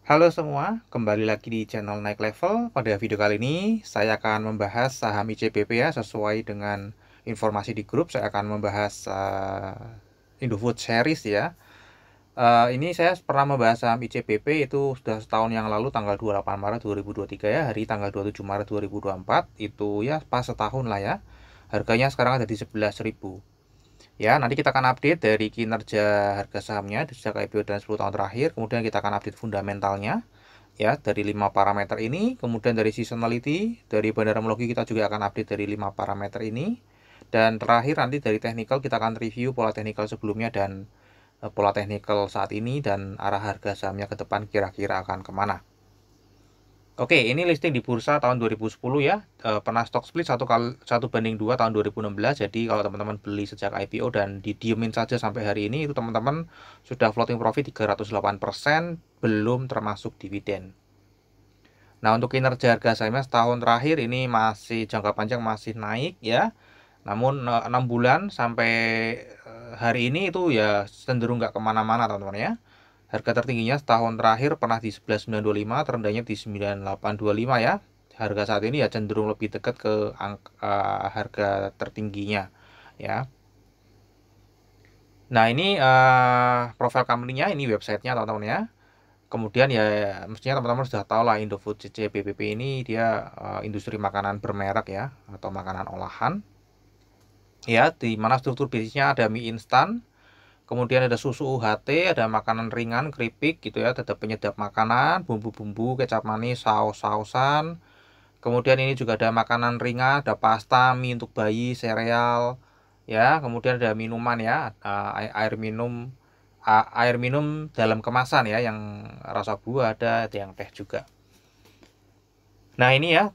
Halo semua, kembali lagi di channel Naik Level. Pada video kali ini, saya akan membahas saham ICBP ya, sesuai dengan informasi di grup. Saya akan membahas Indofood Series ya. Ini saya pernah membahas saham ICBP itu sudah setahun yang lalu, tanggal 28 Maret 2023 ya, hari tanggal 27 Maret 2024. Itu ya pas setahun lah ya. Harganya sekarang ada di 11.000. Ya, nanti kita akan update dari kinerja harga sahamnya sejak IPO dan 10 tahun terakhir. Kemudian kita akan update fundamentalnya ya dari 5 parameter ini, kemudian dari seasonality, dari bandaramologi kita juga akan update dari 5 parameter ini, dan terakhir nanti dari technical kita akan review pola technical sebelumnya dan pola technical saat ini dan arah harga sahamnya ke depan kira-kira akan kemana. Oke, ini listing di bursa tahun 2010 ya. Pernah stock split 1 banding 2 tahun 2016. Jadi kalau teman-teman beli sejak IPO dan didiemin saja sampai hari ini, itu teman-teman sudah floating profit 308%, belum termasuk dividen. Nah, untuk kinerja harga sahamnya setahun terakhir ini masih jangka panjang masih naik ya. Namun 6 bulan sampai hari ini itu ya cenderung nggak kemana-mana teman-teman ya. Harga tertingginya setahun terakhir pernah di 11.925, terendahnya di 9.825 ya. Harga saat ini ya cenderung lebih dekat ke harga tertingginya ya. Nah, ini profil company-nya, ini websitenya teman-teman ya. Kemudian ya mestinya teman-teman sudah tahu lah Indofood CCBPP ini dia industri makanan bermerek ya, atau makanan olahan. Ya, di mana struktur bisnisnya ada mie instan, kemudian ada susu UHT, ada makanan ringan, keripik gitu ya, ada penyedap makanan, bumbu-bumbu, kecap manis, saus-sausan. Kemudian ini juga ada makanan ringan, ada pasta, mie untuk bayi, sereal, ya. Kemudian ada minuman ya, air minum dalam kemasan ya, yang rasa buah ada yang teh juga. Nah ini ya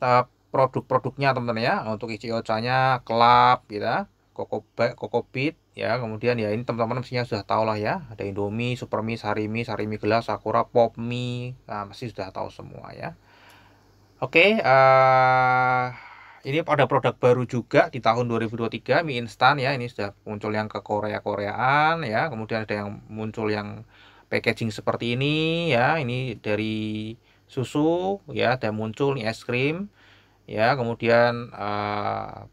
produk-produknya teman-teman ya, untuk isi nya Club gitu ya, Kokobit ya, kemudian ya ini teman-teman mestinya sudah tahu lah ya, ada Indomie, Supermie, Sarimi Gelas, Sakura, Popmie, nah pasti sudah tahu semua ya. Oke, ini ada produk baru juga di tahun 2023, mie instan ya, ini sudah muncul yang ke Korea-Koreaan ya, kemudian ada yang muncul yang packaging seperti ini ya, ini dari susu ya, ada muncul nih es krim ya, kemudian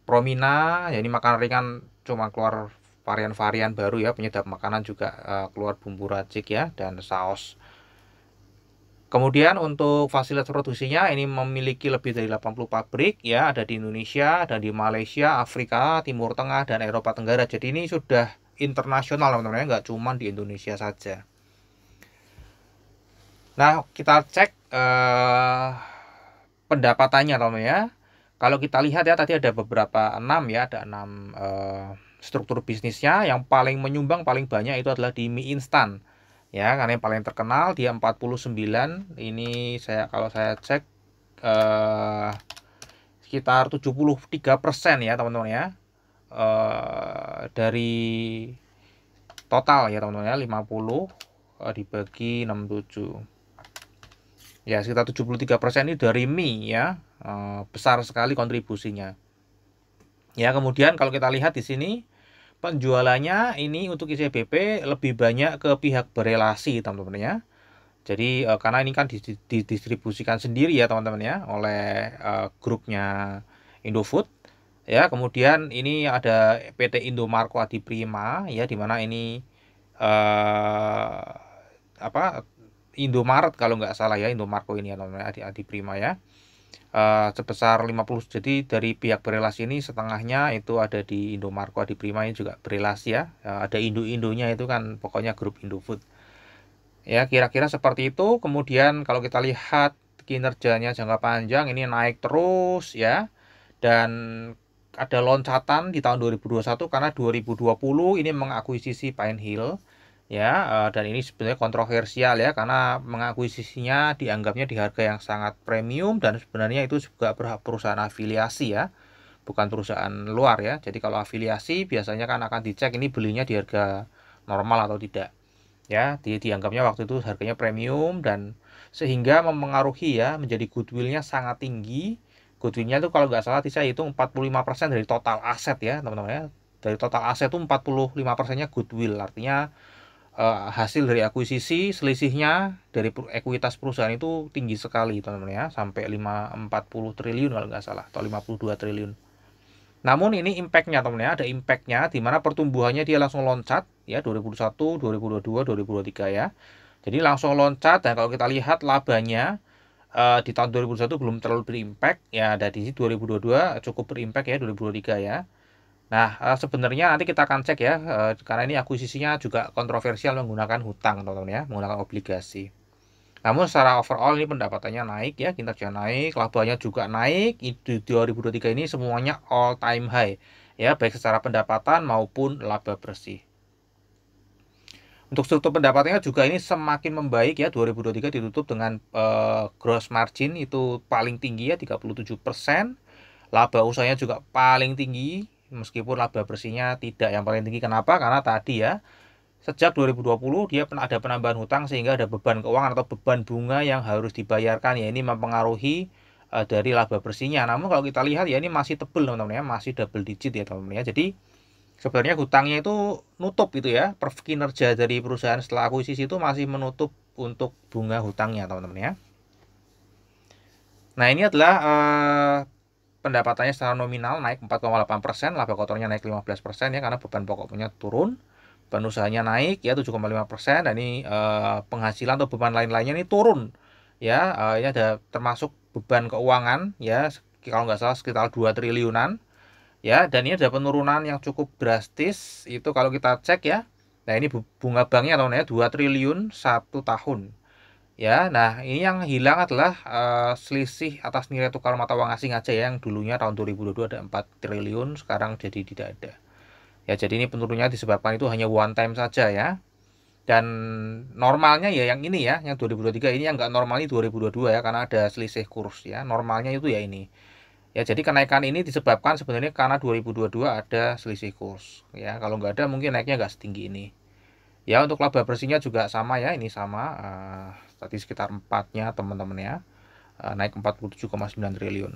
Promina ya, ini makanan ringan cuma keluar varian-varian baru ya, penyedap makanan juga keluar bumbu racik ya, dan saus. Kemudian untuk fasilitas produksinya ini memiliki lebih dari 80 pabrik ya, ada di Indonesia, ada di Malaysia, Afrika, Timur Tengah, dan Eropa Tenggara. Jadi ini sudah internasional teman-teman ya, nggak cuma di Indonesia saja. Nah, kita cek pendapatannya teman-teman ya. Kalau kita lihat ya, tadi ada beberapa 6 ya, ada 6 struktur bisnisnya. Yang paling menyumbang paling banyak itu adalah di mie instan ya, karena yang paling terkenal dia 49. Ini kalau saya cek sekitar 73% ya teman-teman ya, dari total ya teman-teman ya, 50 dibagi 67 ya, sekitar 73% ini dari mie ya, besar sekali kontribusinya ya. Kemudian kalau kita lihat di sini penjualannya ini untuk ICBP lebih banyak ke pihak berelasi teman-teman ya. Jadi karena ini kan didistribusikan sendiri ya teman-teman ya, oleh grupnya Indofood ya. Kemudian ini ada PT Indomarko Adiprima ya, dimana ini apa, Indomaret kalau nggak salah ya, Indomarko ini ya teman-teman, Adiprima ya. Sebesar 50, jadi dari pihak berelasi ini setengahnya itu ada di Indomarko Adiprima, ini juga berelasi ya. Ada Indo-Indonya itu kan pokoknya grup Indofood ya, kira-kira seperti itu. Kemudian kalau kita lihat kinerjanya jangka panjang ini naik terus ya, dan ada loncatan di tahun 2021 karena 2020 ini mengakuisisi Pine Hill ya, dan ini sebenarnya kontroversial ya, karena mengakuisisinya dianggapnya di harga yang sangat premium, dan sebenarnya itu juga perusahaan afiliasi ya, bukan perusahaan luar ya. Jadi kalau afiliasi biasanya kan akan dicek ini belinya di harga normal atau tidak ya. Dianggapnya waktu itu harganya premium, dan sehingga mempengaruhi ya, menjadi goodwill-nya sangat tinggi. Goodwill-nya itu kalau nggak salah saya hitung 45% dari total aset ya teman-teman ya. Dari total aset itu 45%-nya goodwill, artinya hasil dari akuisisi selisihnya dari ekuitas perusahaan itu tinggi sekali teman-teman ya, sampai 40 triliun kalau nggak salah, atau 52 triliun. Namun ini impact-nya teman-teman ya, ada impact-nya di mana pertumbuhannya dia langsung loncat ya, 2021, 2022, 2023 ya. Jadi langsung loncat, dan kalau kita lihat labanya di tahun 2021 belum terlalu berimpact ya, ada di 2022 cukup berimpact ya, 2023 ya. Nah, sebenarnya nanti kita akan cek ya, karena ini akuisisinya juga kontroversial menggunakan hutang teman-teman ya, menggunakan obligasi. Namun secara overall ini pendapatannya naik ya, kinerja naik, labanya juga naik. Di 2023 ini semuanya all time high ya, baik secara pendapatan maupun laba bersih. Untuk struktur pendapatannya juga ini semakin membaik ya, 2023 ditutup dengan gross margin itu paling tinggi ya, 37%. Laba usahanya juga paling tinggi, meskipun laba bersihnya tidak yang paling tinggi. Kenapa? Karena tadi ya, sejak 2020 dia ada penambahan hutang sehingga ada beban keuangan atau beban bunga yang harus dibayarkan ya, ini mempengaruhi dari laba bersihnya. Namun kalau kita lihat ya, ini masih tebel teman-teman ya, masih double digit ya teman-teman ya. Jadi sebenarnya hutangnya itu nutup gitu ya, kinerja dari perusahaan setelah akuisisi itu masih menutup untuk bunga hutangnya teman-teman ya. Nah ini adalah pendapatannya secara nominal naik 4,8%, laba kotornya naik 15% ya, karena beban pokoknya turun, beban usahanya naik ya 7,5%, dan ini penghasilan atau beban lain-lainnya ini turun ya, ini ada termasuk beban keuangan ya, kalau nggak salah sekitar 2 triliunan ya, dan ini ada penurunan yang cukup drastis itu kalau kita cek ya. Nah ini bunga banknya tahunnya 2 triliun 1 tahun ya. Nah ini yang hilang adalah selisih atas nilai tukar mata uang asing aja ya, yang dulunya tahun 2022 ada 4 triliun, sekarang jadi tidak ada ya. Jadi ini penurunannya disebabkan itu hanya one time saja ya, dan normalnya ya yang ini ya, yang 2023 ini. Yang nggak normal ini 2022 ya, karena ada selisih kurs ya. Normalnya itu ya ini ya, jadi kenaikan ini disebabkan sebenarnya karena 2022 ada selisih kurs ya. Kalau nggak ada mungkin naiknya nggak setinggi ini ya. Untuk laba bersihnya juga sama ya, ini sama tadi sekitar 4-nya teman-teman ya, naik 47,9 triliun.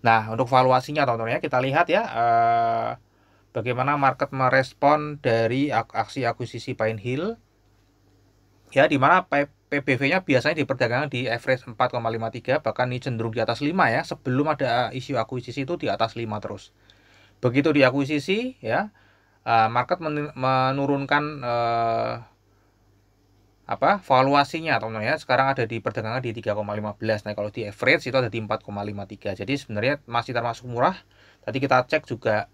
Nah untuk valuasinya teman-teman ya, kita lihat ya bagaimana market merespon dari aksi akuisisi Pine Hill ya, dimana PBV-nya biasanya di perdagangan di average 4,53, bahkan ini cenderung di atas 5 ya. Sebelum ada isu akuisisi itu di atas 5 terus. Begitu di akuisisi ya, market menurunkan valuasinya teman-teman ya. Sekarang ada di perdagangan di 3,15. Nah kalau di average itu ada di 4,53. Jadi sebenarnya masih termasuk murah. Tadi kita cek juga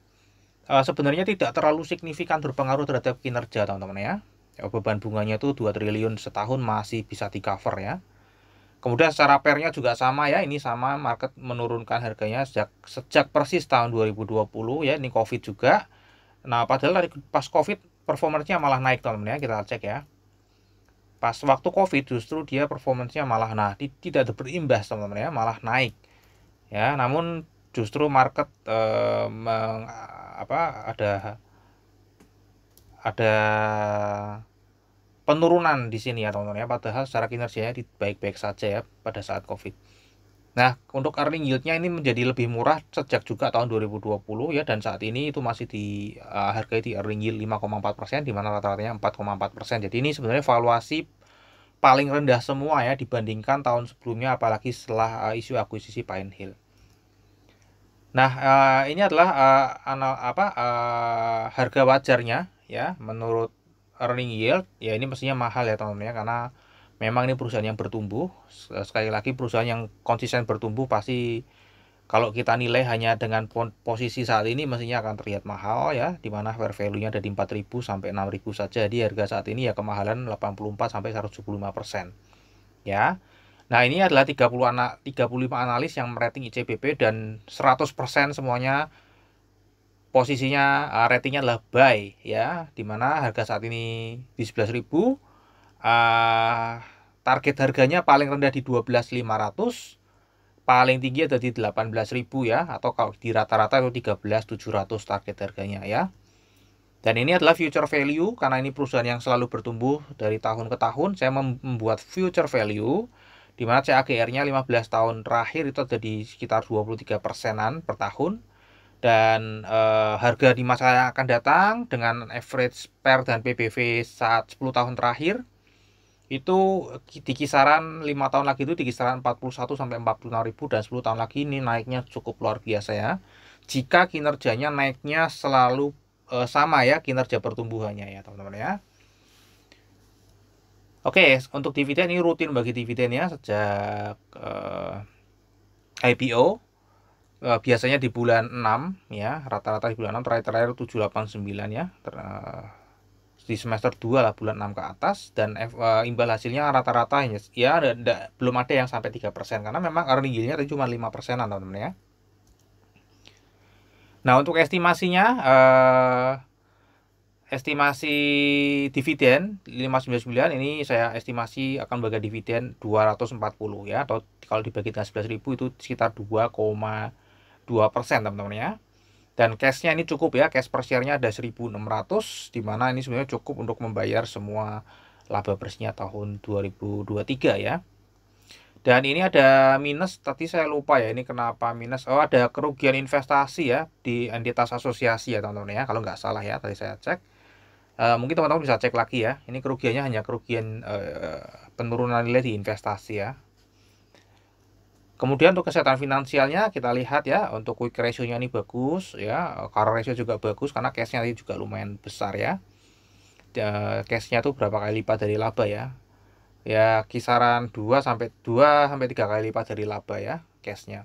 sebenarnya tidak terlalu signifikan berpengaruh terhadap kinerja teman-teman ya. Beban bunganya itu 2 triliun setahun masih bisa di cover ya. Kemudian secara pairnya juga sama ya, ini sama, market menurunkan harganya sejak persis tahun 2020 ya, ini Covid juga. Nah padahal pas Covid performanya malah naik teman-teman ya, kita cek ya. Pas waktu Covid justru dia performanya malah tidak berimbas teman-teman ya, malah naik ya. Namun justru market ada penurunan di sini ya teman-teman ya, padahal secara kinerjanya baik-baik saja ya pada saat Covid. Nah untuk earning yield-nya ini menjadi lebih murah sejak juga tahun 2020 ya, dan saat ini itu masih hargai di earning yield 5,4%, di mana rata-ratanya 4,4%. Jadi ini sebenarnya valuasi paling rendah semua ya dibandingkan tahun sebelumnya, apalagi setelah isu akuisisi Pine Hill. Nah ini adalah harga wajarnya ya menurut earning yield ya. Ini mestinya mahal ya teman-teman ya, karena memang ini perusahaan yang bertumbuh. Sekali lagi, perusahaan yang konsisten bertumbuh pasti kalau kita nilai hanya dengan posisi saat ini mestinya akan terlihat mahal ya, dimana fair value-nya ada di 4.000 sampai 6.000 saja. Di harga saat ini ya kemahalan 84 sampai 175% ya. Nah ini adalah 35 analis yang merating ICBP, dan 100% semuanya posisinya ratingnya adalah buy ya, dimana harga saat ini di 11.000, target harganya paling rendah di 12.500, paling tinggi ada di 18.000 ya, atau kalau di rata-rata itu 13.700 target harganya ya. Dan ini adalah future value, karena ini perusahaan yang selalu bertumbuh dari tahun ke tahun. Saya membuat future value di mana CAGR-nya 15 tahun terakhir itu ada di sekitar 23%-an per tahun. Dan harga di masa yang akan datang dengan average PER dan PBV saat 10 tahun terakhir itu di kisaran 5 tahun lagi itu di kisaran 41 sampai 46 ribu, dan 10 tahun lagi ini naiknya cukup luar biasa ya. Jika kinerjanya naiknya selalu sama ya, kinerja pertumbuhannya ya teman-teman ya. Oke, untuk dividen ini rutin bagi dividennya sejak IPO. Biasanya di bulan 6 ya, rata-rata di bulan 6, terakhir 789 ya, di semester 2 lah, bulan 6 ke atas, dan imbal hasilnya rata-rata ya belum ada yang sampai 3%, karena memang earning yield-nya cuma 5%-an teman-teman ya. Nah, untuk estimasinya estimasi dividen 599 ini saya estimasi akan bagi dividen 240 ya, atau kalau dibagi dengan 11.000 itu sekitar 2,2% teman-teman ya. Dan cashnya ini cukup ya, cash per share-nya ada 1.600, dimana ini sebenarnya cukup untuk membayar semua laba bersihnya tahun 2023 ya. Dan ini ada minus, tadi saya lupa ya, ini kenapa minus. Oh, ada kerugian investasi ya di entitas asosiasi ya teman-teman ya, kalau nggak salah ya, tadi saya cek. Mungkin teman-teman bisa cek lagi ya, ini kerugiannya hanya kerugian penurunan nilai di investasi ya. Kemudian untuk kesehatan finansialnya kita lihat ya, untuk quick ratio-nya ini bagus ya, current ratio juga bagus karena cash-nya tadi juga lumayan besar ya. Cash-nya tuh berapa kali lipat dari laba ya. Ya kisaran 2 sampai 3 kali lipat dari laba ya cash-nya.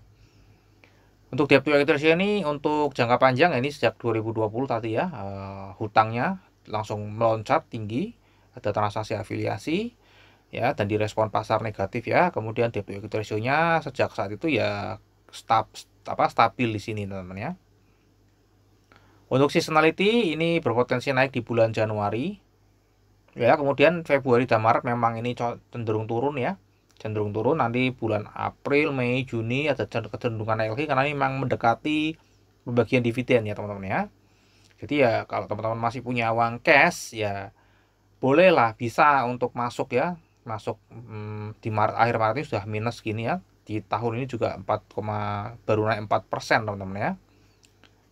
Untuk debt to equity ratio ini untuk jangka panjang ini sejak 2020 tadi ya, hutangnya langsung meloncat tinggi, ada transaksi afiliasi ya, dan direspon pasar negatif ya. Kemudian debt to equity ratio-nya sejak saat itu ya stabil di sini teman-teman ya. Untuk seasonality ini berpotensi naik di bulan Januari ya, kemudian Februari dan Maret memang ini cenderung turun ya, cenderung turun. Nanti bulan April, Mei, Juni ada kecenderungan naik lagi karena ini memang mendekati pembagian dividen ya teman-teman ya. Jadi ya kalau teman-teman masih punya uang cash ya bolehlah, bisa untuk masuk ya, masuk di Maret, akhir Maret ini sudah minus gini ya. Di tahun ini juga baru naik 4% teman-teman ya.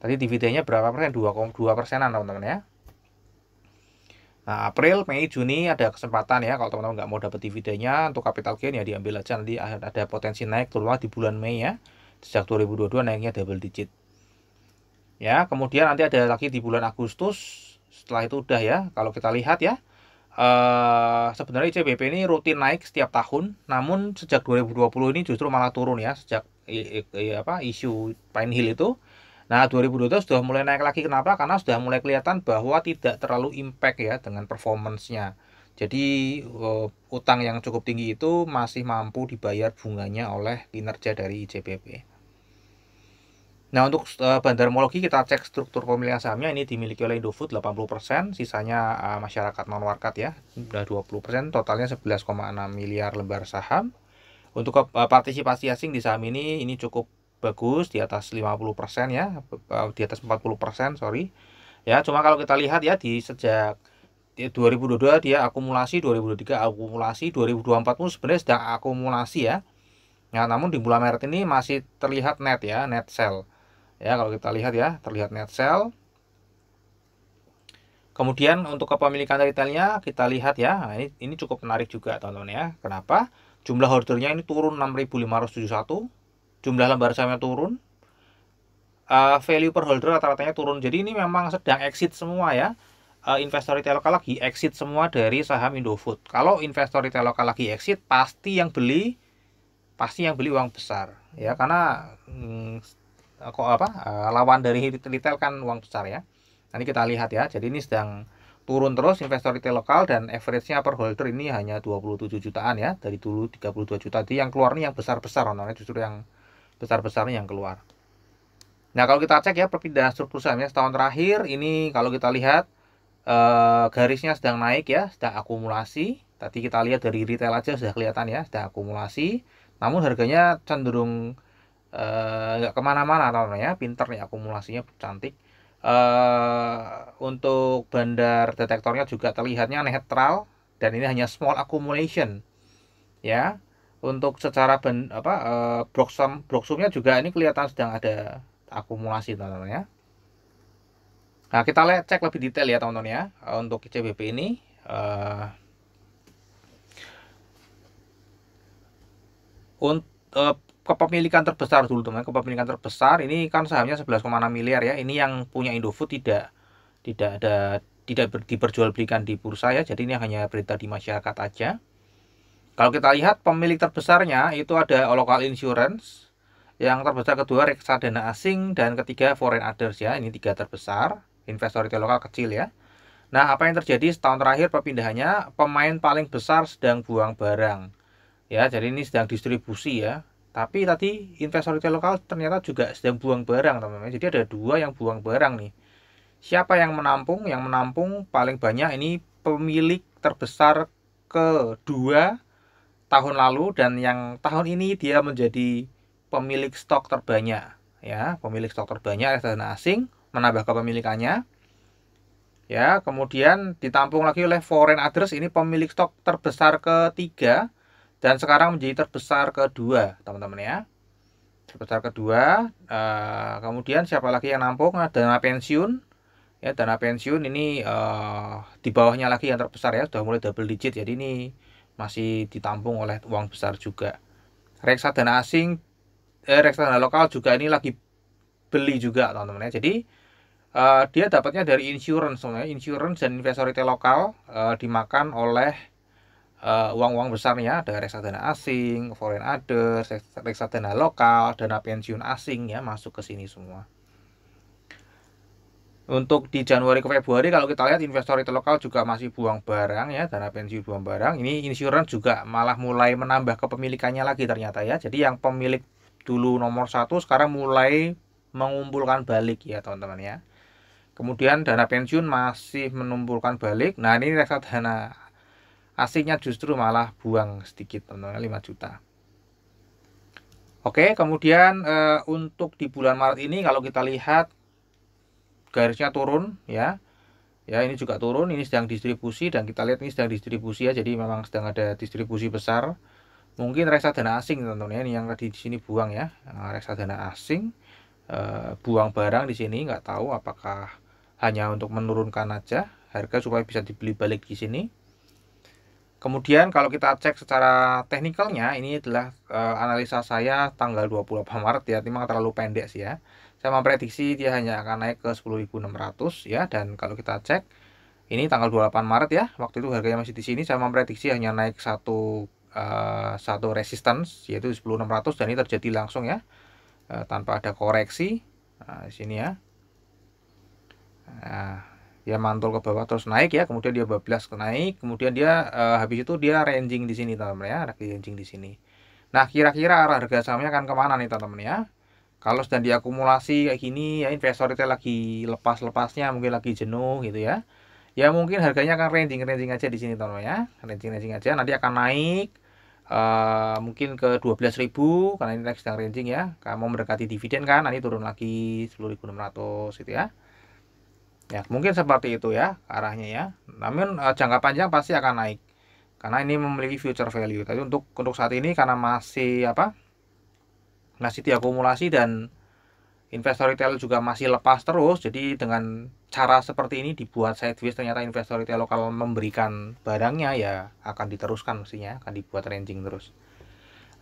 Tadi dividennya berapa persen? 2,2%-an teman-teman ya. Nah, April, Mei, Juni ada kesempatan ya, kalau teman-teman nggak mau dapat dividennya untuk capital gain ya diambil aja, nanti ada potensi naik terutama di bulan Mei ya. Sejak 2022 naiknya double digit. Ya, kemudian nanti ada lagi di bulan Agustus. Setelah itu udah ya, kalau kita lihat ya, sebenarnya ICBP ini rutin naik setiap tahun, namun sejak 2020 ini justru malah turun ya, sejak isu Pine Hill itu. Nah, 2022 sudah mulai naik lagi. Kenapa? Karena sudah mulai kelihatan bahwa tidak terlalu impact ya dengan performance-nya. Jadi utang yang cukup tinggi itu masih mampu dibayar bunganya oleh kinerja dari ICBP. Nah, untuk bandarmologi kita cek struktur pemilihan sahamnya, ini dimiliki oleh Indofood 80%, sisanya masyarakat non-warkat ya, udah 20%, totalnya 11,6 miliar lembar saham. Untuk partisipasi asing di saham ini cukup bagus, di atas 50% ya, di atas 40%, sorry. Ya, cuma kalau kita lihat ya, di sejak 2022 dia akumulasi, 2023 akumulasi, 2024 pun sebenarnya sedang akumulasi ya. Ya, namun di bulan Maret ini masih terlihat net ya, net sell. Ya, kalau kita lihat ya, terlihat net sell. Kemudian untuk kepemilikan retailnya kita lihat ya, nah, ini cukup menarik juga teman-teman ya. Kenapa? Jumlah ordernya ini turun 6.571, jumlah lembar sahamnya turun, value per holder rata-ratanya turun. Jadi ini memang sedang exit semua ya. Investor retail lokal lagi exit semua dari saham Indofood. Kalau investor retail lokal lagi exit, pasti yang beli uang besar ya, karena lawan dari retail kan uang besar ya. Nanti kita lihat ya. Jadi ini sedang turun terus investor retail lokal, dan average-nya per holder ini hanya 27 jutaan ya. Dari dulu 32 juta. Jadi yang keluar nih yang besar-besar, namanya justru yang besar-besarnya yang keluar. Nah, kalau kita cek ya perpindahan struktur sahamnya setahun terakhir ini, kalau kita lihat garisnya sedang naik ya, sedang akumulasi. Tadi kita lihat dari retail aja sudah kelihatan ya, sedang akumulasi. Namun harganya cenderung nggak kemana-mana namanya, pinter nih akumulasinya cantik. Untuk bandar detektornya juga terlihatnya netral, dan ini hanya small accumulation ya. Untuk secara broksumnya juga ini kelihatan sedang ada akumulasi teman-teman ya. Nah, kita lihat cek lebih detail ya teman-teman ya. Untuk ICBP ini untuk kepemilikan terbesar dulu teman, kepemilikan terbesar ini kan sahamnya 11,6 miliar ya. Ini yang punya Indofood tidak diperjualbelikan di bursa ya. Jadi ini hanya berita di masyarakat aja. Kalau kita lihat pemilik terbesarnya itu ada Local Insurance, yang terbesar kedua reksadana asing, dan ketiga foreign others ya. Ini 3 terbesar, investor retail lokal kecil ya. Nah, apa yang terjadi setahun terakhir perpindahannya, pemain paling besar sedang buang barang. Ya, jadi ini sedang distribusi ya. Tapi tadi investor retail lokal ternyata juga sedang buang barang teman-teman. Jadi ada 2 yang buang barang nih. Siapa yang menampung? Yang menampung paling banyak ini pemilik terbesar kedua tahun lalu, dan yang tahun ini dia menjadi pemilik stok terbanyak ya, pemilik stok terbanyak reksadana asing menambah kepemilikannya ya. Kemudian ditampung lagi oleh foreign others, ini pemilik stok terbesar ketiga dan sekarang menjadi terbesar kedua teman-teman ya, terbesar kedua. Kemudian siapa lagi yang nampung? Dana pensiun ya, dana pensiun ini di bawahnya lagi yang terbesar ya, sudah mulai double digit, jadi ini masih ditampung oleh uang besar juga. Reksadana asing, reksadana lokal juga ini lagi beli juga teman-teman ya. Jadi dia dapatnya dari insurance sebenarnya. Insurance dan investor retail lokal dimakan oleh uang-uang besarnya, ada reksadana asing, foreign others, reksadana lokal, dana pensiun asing ya, masuk ke sini semua. Untuk di Januari ke Februari kalau kita lihat investor retail lokal juga masih buang barang ya, dana pensiun buang barang. Ini insurance juga malah mulai menambah kepemilikannya lagi ternyata ya. Jadi yang pemilik dulu nomor 1 sekarang mulai mengumpulkan balik ya teman-teman ya. Kemudian dana pensiun masih mengumpulkan balik. Nah, ini reksadana asingnya justru malah buang sedikit teman-teman, 5 juta. Oke, kemudian untuk di bulan Maret ini kalau kita lihat garisnya turun ya. Ya, ini juga turun, ini sedang distribusi, dan kita lihat ini sedang distribusi ya. Jadi memang sedang ada distribusi besar. Mungkin reksadana asing teman-teman ya, ini yang tadi di sini buang ya. Nah, reksadana asing buang barang di sini, nggak tahu apakah hanya untuk menurunkan aja harga supaya bisa dibeli balik di sini. Kemudian kalau kita cek secara teknikalnya, ini adalah analisa saya tanggal 28 Maret ya, memang terlalu pendek sih ya. Saya memprediksi dia hanya akan naik ke 10.600 ya, dan kalau kita cek ini tanggal 28 Maret ya, waktu itu harganya masih di sini, saya memprediksi hanya naik satu resistance yaitu 10.600, dan ini terjadi langsung ya, tanpa ada koreksi. Nah, di sini ya. Nah, dia mantul ke bawah terus naik ya, kemudian dia bablas ke naik, kemudian dia habis itu dia ranging di sini teman-teman ya, ranging di sini. Nah, kira-kira arah harga sahamnya akan kemana nih teman-teman ya? Kalau sedang diakumulasi kayak gini ya, investor itu lagi lepas-lepasnya, mungkin lagi jenuh gitu ya. Ya mungkin harganya akan ranging aja di sini teman-teman ya, ranging aja, nanti akan naik mungkin ke 12.000 karena ini sedang ranging ya. Kamu mendekati dividen kan, nanti turun lagi 10.600 gitu ya. Ya, mungkin seperti itu ya arahnya ya. Namun jangka panjang pasti akan naik karena ini memiliki future value. Tapi untuk saat ini karena masih masih diakumulasi dan investor retail juga masih lepas terus, jadi dengan cara seperti ini dibuat sideways, ternyata investor retail lokal memberikan barangnya ya akan diteruskan, mestinya akan dibuat ranging terus.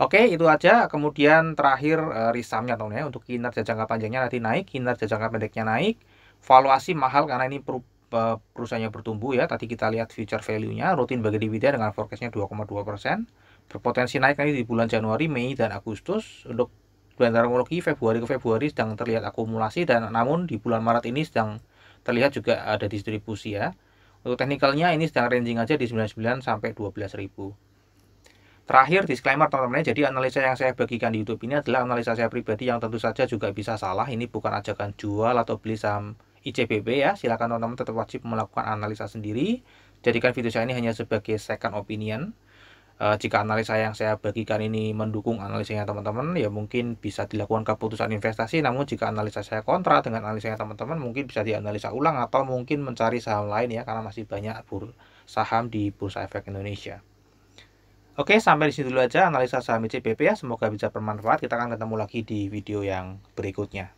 Oke, itu aja. Kemudian terakhir risamnya teman ya, untuk kinerja jangka panjangnya nanti naik, kinerja jangka pendeknya naik. Valuasi mahal karena ini perusahaannya bertumbuh ya. Tadi kita lihat future value-nya, rutin bagi dividen dengan forecast-nya 2,2%. Berpotensi naik nanti di bulan Januari, Mei, dan Agustus. Untuk bulan terminologi Februari ke Februari sedang terlihat akumulasi, dan namun di bulan Maret ini sedang terlihat juga ada distribusi ya. Untuk teknikalnya ini sedang ranging aja di 99 sampai 12.000. Terakhir disclaimer teman-teman, jadi analisa yang saya bagikan di YouTube ini adalah analisa saya pribadi yang tentu saja juga bisa salah. Ini bukan ajakan jual atau beli saham ICBP ya. Silakan teman-teman tetap wajib melakukan analisa sendiri. Jadikan video saya ini hanya sebagai second opinion. Jika analisa yang saya bagikan ini mendukung analisanya teman-teman, ya mungkin bisa dilakukan keputusan investasi. Namun jika analisa saya kontra dengan analisanya teman-teman, mungkin bisa dianalisa ulang atau mungkin mencari saham lain ya, karena masih banyak saham di Bursa Efek Indonesia. Oke, sampai di sini dulu aja analisa saham ICBP ya. Semoga bisa bermanfaat. Kita akan ketemu lagi di video yang berikutnya.